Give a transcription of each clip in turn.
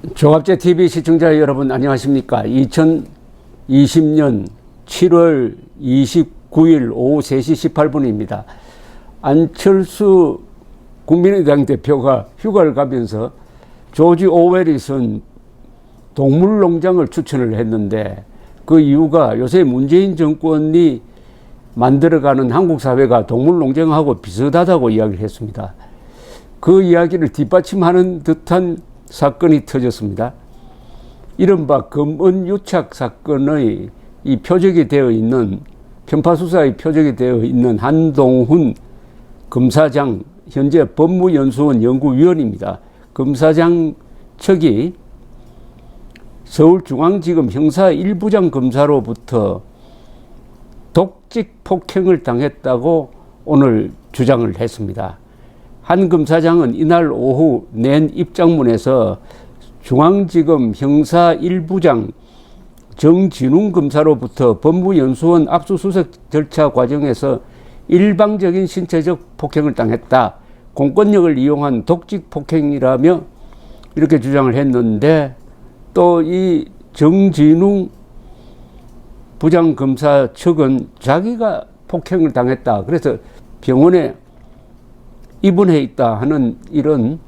종합제 TV 시청자 여러분 안녕하십니까? 2020년 7월 29일 오후 3시 18분입니다. 안철수 국민의당 대표가 휴가를 가면서 조지 오웰이 쓴 동물농장을 추천을 했는데, 그 이유가 요새 문재인 정권이 만들어가는 한국 사회가 동물농장하고 비슷하다고 이야기를 했습니다. 그 이야기를 뒷받침하는 듯한 사건이 터졌습니다. 이른바 검언유착 사건의 이 표적이 되어 있는, 편파수사의 표적이 되어 있는 한동훈 검사장, 현재 법무연수원 연구위원입니다. 검사장 측이 서울중앙지검 형사 1부장 검사로부터 독직 폭행을 당했다고 오늘 주장을 했습니다. 한 검사장은 이날 오후 낸 입장문에서 중앙지검 형사 1부장 정진웅 검사로부터 법무연수원 압수수색 절차 과정에서 일방적인 신체적 폭행을 당했다, 공권력을 이용한 독직 폭행이라며 이렇게 주장을 했는데, 또 이 정진웅 부장검사 측은 자기가 폭행을 당했다, 그래서 병원에 입원해 있다 하는 이런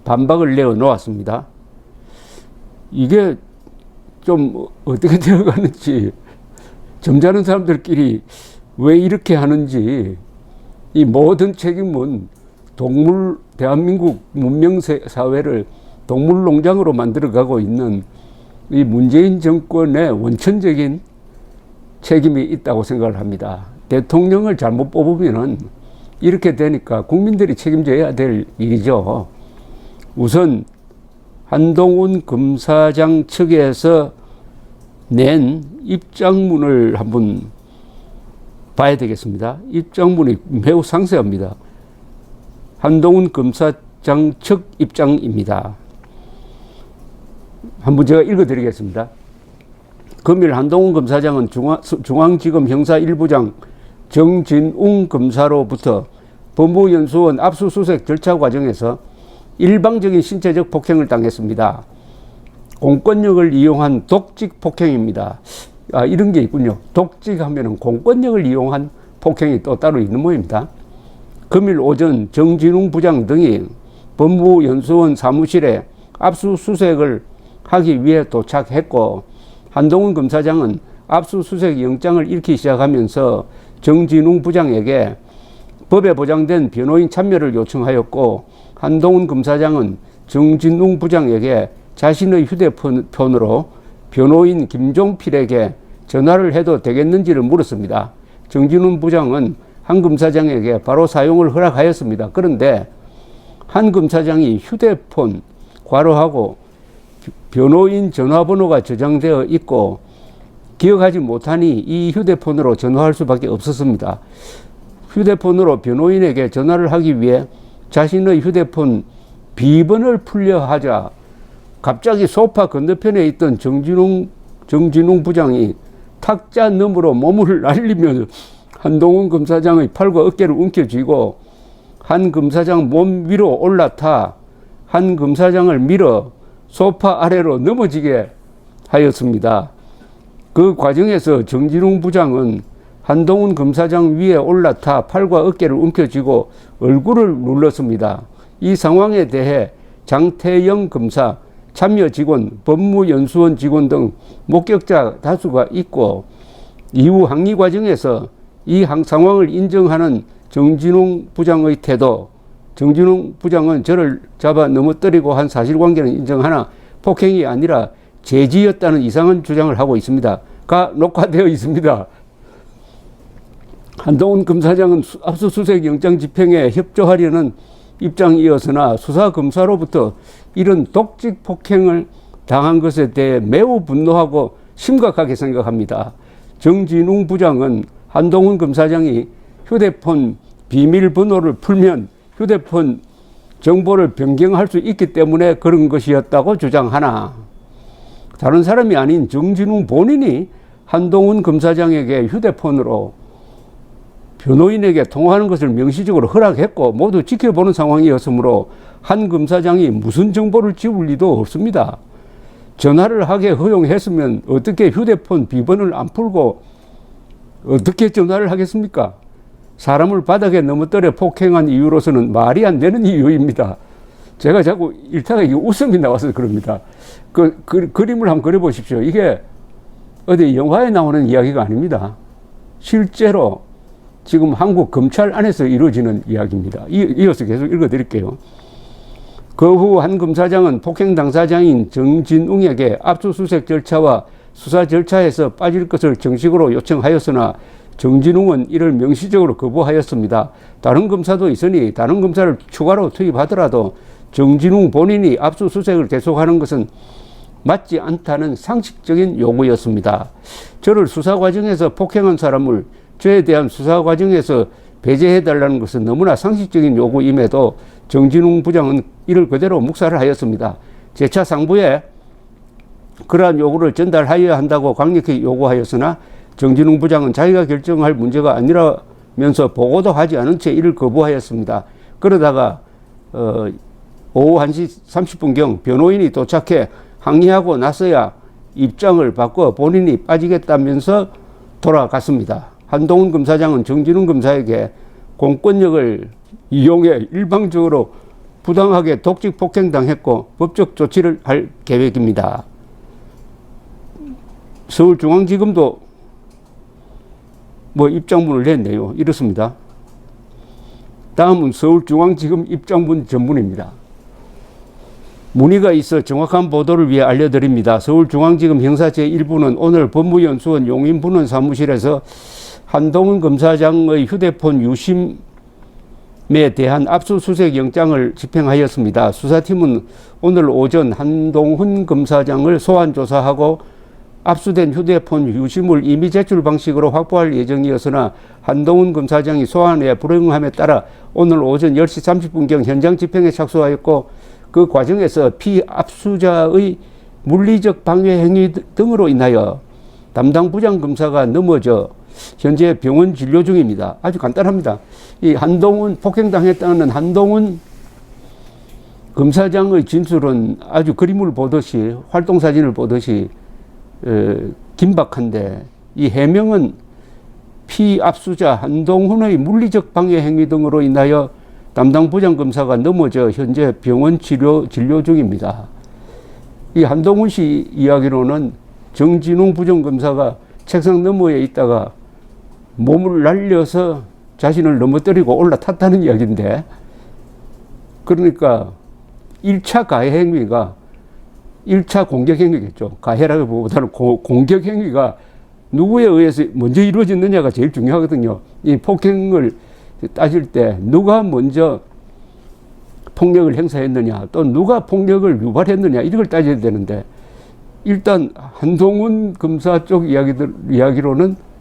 반박을 내어놓았습니다. 이게 좀 어떻게 되어가는지, 점잖은 사람들끼리 왜 이렇게 하는지, 이 모든 책임은 대한민국 문명사회를 동물농장으로 만들어가고 있는 이 문재인 정권의 원천적인 책임이 있다고 생각을 합니다. 대통령을 잘못 뽑으면은 이렇게 되니까 국민들이 책임져야 될 일이죠. 우선 한동훈 검사장 측에서 낸 입장문을 한번 봐야 되겠습니다. 입장문이 매우 상세합니다. 한동훈 검사장 측 입장입니다. 한번 제가 읽어드리겠습니다. 금일 한동훈 검사장은 중앙지검 형사 1부장 정진웅 검사로부터 법무연수원 압수수색 절차 과정에서 일방적인 신체적 폭행을 당했습니다. 공권력을 이용한 독직 폭행입니다. 이런 게 있군요. 독직하면은 공권력을 이용한 폭행이 또 따로 있는 모양입니다. 금일 오전 정진웅 부장 등이 법무연수원 사무실에 압수수색을 하기 위해 도착했고, 한동훈 검사장은 압수수색 영장을 읽기 시작하면서 정진웅 부장에게 법에 보장된 변호인 참여를 요청하였고, 한동훈 검사장은 정진웅 부장에게 자신의 휴대폰으로 변호인 김종필에게 전화를 해도 되겠는지를 물었습니다. 정진웅 부장은 한 검사장에게 바로 사용을 허락하였습니다. 그런데 한 검사장이 휴대폰 괄호하고 변호인 전화번호가 저장되어 있고 기억하지 못하니 이 휴대폰으로 전화할 수밖에 없었습니다. 휴대폰으로 변호인에게 전화를 하기 위해 자신의 휴대폰 비번을 풀려 하자 갑자기 소파 건너편에 있던 정진웅 부장이 탁자 너머로 몸을 날리며 한동훈 검사장의 팔과 어깨를 움켜쥐고 한 검사장 몸 위로 올라타 한 검사장을 밀어 소파 아래로 넘어지게 하였습니다. 그 과정에서 정진웅 부장은 한동훈 검사장 위에 올라타 팔과 어깨를 움켜쥐고 얼굴을 눌렀습니다. 이 상황에 대해 장태영 검사, 참여 직원, 법무연수원 직원 등 목격자 다수가 있고, 이후 항의 과정에서 이 상황을 인정하는 정진웅 부장의 태도, 정진웅 부장은 저를 잡아 넘어뜨리고 한 사실관계는 인정하나 폭행이 아니라 제지였다는 이상한 주장을 하고 있습니다. 가 녹화되어 있습니다. 한동훈 검사장은 압수수색 영장 집행에 협조하려는 입장이었으나 수사검사로부터 이런 독직 폭행을 당한 것에 대해 매우 분노하고 심각하게 생각합니다. 정진웅 부장은 한동훈 검사장이 휴대폰 비밀번호를 풀면 휴대폰 정보를 변경할 수 있기 때문에 그런 것이었다고 주장하나, 다른 사람이 아닌 정진웅 본인이 한동훈 검사장에게 휴대폰으로 변호인에게 통화하는 것을 명시적으로 허락했고 모두 지켜보는 상황이었으므로 한 검사장이 무슨 정보를 지울 리도 없습니다. 전화를 하게 허용했으면 어떻게 휴대폰 비번을 안 풀고 어떻게 전화를 하겠습니까? 사람을 바닥에 넘어뜨려 폭행한 이유로서는 말이 안 되는 이유입니다. 제가 자꾸 일타가 이게 웃음이 나와서 그럽니다. 그림을 한번 그려보십시오. 이게 어디 영화에 나오는 이야기가 아닙니다. 실제로 지금 한국 검찰 안에서 이루어지는 이야기입니다. 이어서 계속 읽어드릴게요. 그 후 한 검사장은 폭행 당사자인 정진웅에게 압수수색 절차와 수사 절차에서 빠질 것을 정식으로 요청하였으나 정진웅은 이를 명시적으로 거부하였습니다. 다른 검사도 있으니 다른 검사를 추가로 투입하더라도 정진웅 본인이 압수수색을 계속하는 것은 맞지 않다는 상식적인 요구였습니다. 저를 수사 과정에서 폭행한 사람을 저에 대한 수사 과정에서 배제해달라는 것은 너무나 상식적인 요구임에도 정진웅 부장은 이를 그대로 묵살을 하였습니다. 재차 상부에 그러한 요구를 전달하여야 한다고 강력히 요구하였으나 정진웅 부장은 자기가 결정할 문제가 아니라면서 보고도 하지 않은 채 이를 거부하였습니다. 그러다가 오후 1시 30분경 변호인이 도착해 항의하고 나서야 입장을 바꿔 본인이 빠지겠다면서 돌아갔습니다. 한동훈 검사장은 정진웅 검사에게 공권력을 이용해 일방적으로 부당하게 독직 폭행당했고 법적 조치를 할 계획입니다. 서울중앙지검도 입장문을 냈네요. 이렇습니다. 다음은 서울중앙지검 입장문 전문입니다. 문의가 있어 정확한 보도를 위해 알려드립니다. 서울중앙지검 형사 제1부는 오늘 법무연수원 용인분원 사무실에서 한동훈 검사장의 휴대폰 유심에 대한 압수수색 영장을 집행하였습니다. 수사팀은 오늘 오전 한동훈 검사장을 소환 조사하고 압수된 휴대폰 유심을 임의 제출 방식으로 확보할 예정이었으나 한동훈 검사장이 소환에 불응함에 따라 오늘 오전 10시 30분경 현장 집행에 착수하였고 그 과정에서 피압수자의 물리적 방해 행위 등으로 인하여 담당 부장검사가 넘어져 현재 병원 진료 중입니다. 아주 간단합니다. 이 한동훈 폭행당했다는 한동훈 검사장의 진술은 아주 그림을 보듯이 활동사진을 보듯이 긴박한데 이 해명은 피압수자 한동훈의 물리적 방해 행위 등으로 인하여 담당 부장검사가 넘어져 현재 병원 진료 중입니다. 이 한동훈 씨 이야기로는 정진웅 부장검사가 책상 너머에 있다가 몸을 날려서 자신을 넘어뜨리고 올라탔다는 이야기인데, 그러니까 1차 가해 행위가 1차 공격 행위겠죠. 가해라기보다는 공격 행위가 누구에 의해서 먼저 이루어졌느냐가 제일 중요하거든요. 이 폭행을 따질 때 누가 먼저 폭력을 행사했느냐, 또 누가 폭력을 유발했느냐, 이걸 따져야 되는데, 일단 한동훈 검사 쪽 이야기로는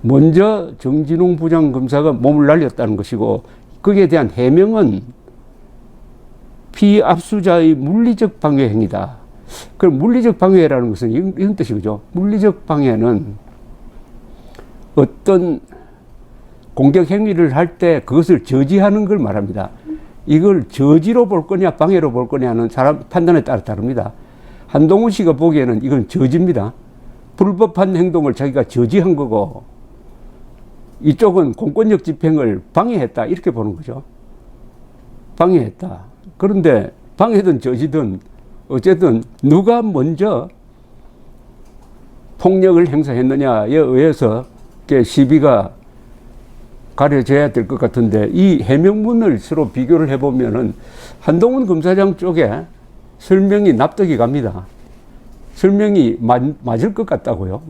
먼저 정진웅 부장검사가 몸을 날렸다는 것이고, 거기에 대한 해명은 피압수자의 물리적 방해 행위다. 그럼 물리적 방해라는 것은 이런 뜻이죠. 물리적 방해는 어떤 공격 행위를 할 때 그것을 저지하는 걸 말합니다. 이걸 저지로 볼 거냐 방해로 볼 거냐는 사람 판단에 따라 다릅니다. 한동훈 씨가 보기에는 이건 저지입니다. 불법한 행동을 자기가 저지한 거고, 이쪽은 공권력 집행을 방해했다, 이렇게 보는 거죠. 방해했다. 그런데 방해든 저지든 어쨌든 누가 먼저 폭력을 행사했느냐에 의해서 시비가 가려져야 될 것 같은데, 이 해명문을 서로 비교를 해보면은 한동훈 검사장 쪽에 설명이 납득이 갑니다. 설명이 맞을 것 같다고요.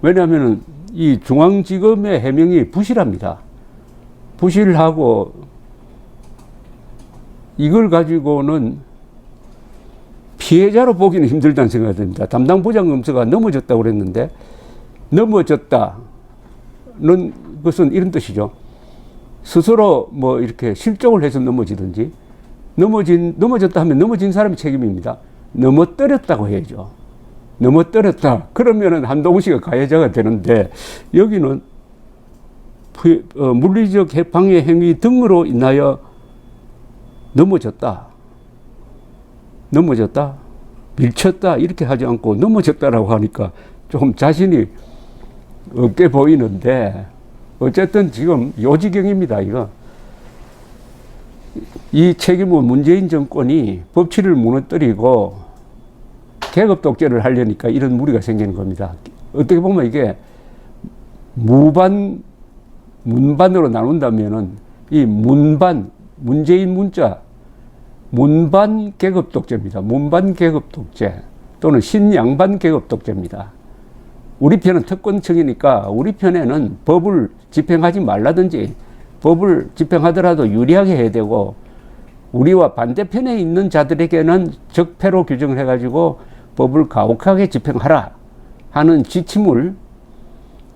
왜냐하면 이 중앙지검의 해명이 부실합니다. 부실하고 이걸 가지고는 피해자로 보기는 힘들다는 생각이 듭니다. 담당 부장검사가 넘어졌다고 그랬는데, 넘어졌다는 것은 이런 뜻이죠. 스스로 이렇게 실종을 해서 넘어지든지, 넘어졌다 하면 넘어진 사람이 책임입니다. 넘어뜨렸다고 해야죠. 넘어뜨렸다. 그러면은 한동훈 씨가 가해자가 되는데, 여기는 물리적 방해 행위 등으로 인하여 넘어졌다. 밀쳤다 이렇게 하지 않고 넘어졌다라고 하니까 좀 자신이 없게 보이는데 어쨌든 지금 요 지경입니다. 이거 이 책임은 문재인 정권이 법치를 무너뜨리고 계급 독재를 하려니까 이런 무리가 생기는 겁니다. 어떻게 보면 이게 문반으로 나눈다면은 이 문반, 문재인 문자, 문반 계급 독재입니다. 문반 계급 독재 또는 신양반 계급 독재입니다. 우리 편은 특권층이니까 우리 편에는 법을 집행하지 말라든지 법을 집행하더라도 유리하게 해야 되고 우리와 반대편에 있는 자들에게는 적폐로 규정을 해가지고 법을 가혹하게 집행하라 하는 지침을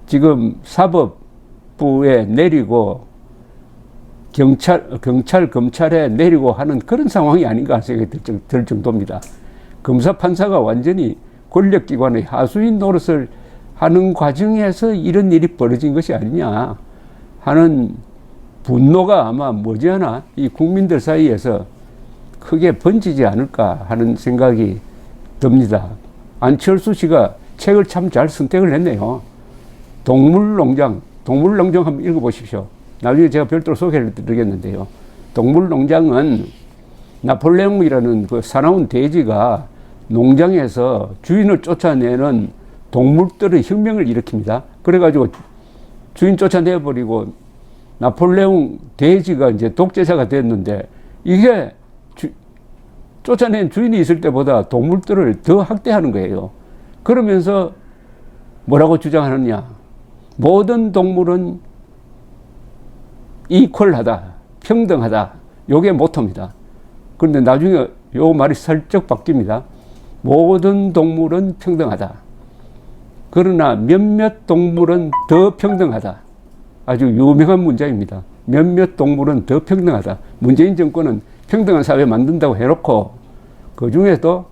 지금 사법부에 내리고 검찰에 내리고 하는 그런 상황이 아닌가 생각이 들 정도입니다. 검사, 판사가 완전히 권력기관의 하수인 노릇을 하는 과정에서 이런 일이 벌어진 것이 아니냐 하는 분노가 아마 머지않아 이 국민들 사이에서 크게 번지지 않을까 하는 생각이 듭니다. 안철수 씨가 책을 참 잘 선택을 했네요. 동물농장 한번 읽어보십시오. 나중에 제가 별도로 소개를 드리겠는데요. 동물농장은 나폴레옹이라는 그 사나운 돼지가 농장에서 주인을 쫓아내는 동물들의 혁명을 일으킵니다. 그래가지고 주인 쫓아내버리고 나폴레옹 돼지가 이제 독재자가 됐는데 이게 쫓아낸 주인이 있을 때보다 동물들을 더 학대하는 거예요. 그러면서 뭐라고 주장하느냐. 모든 동물은 이퀄하다, 평등하다. 요게 모토입니다. 그런데 나중에 요 말이 살짝 바뀝니다. 모든 동물은 평등하다. 그러나 몇몇 동물은 더 평등하다. 아주 유명한 문장입니다. 몇몇 동물은 더 평등하다. 문재인 정권은 평등한 사회 만든다고 해놓고 그 중에도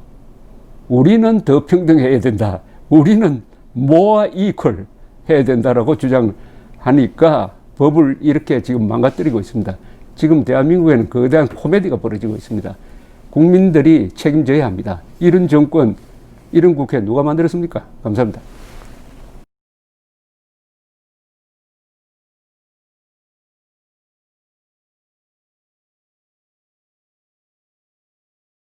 우리는 더 평등해야 된다. 우리는 more equal 해야 된다라고 주장하니까 법을 이렇게 지금 망가뜨리고 있습니다. 지금 대한민국에는 거대한 코미디가 벌어지고 있습니다. 국민들이 책임져야 합니다. 이런 정권, 이런 국회 누가 만들었습니까? 감사합니다.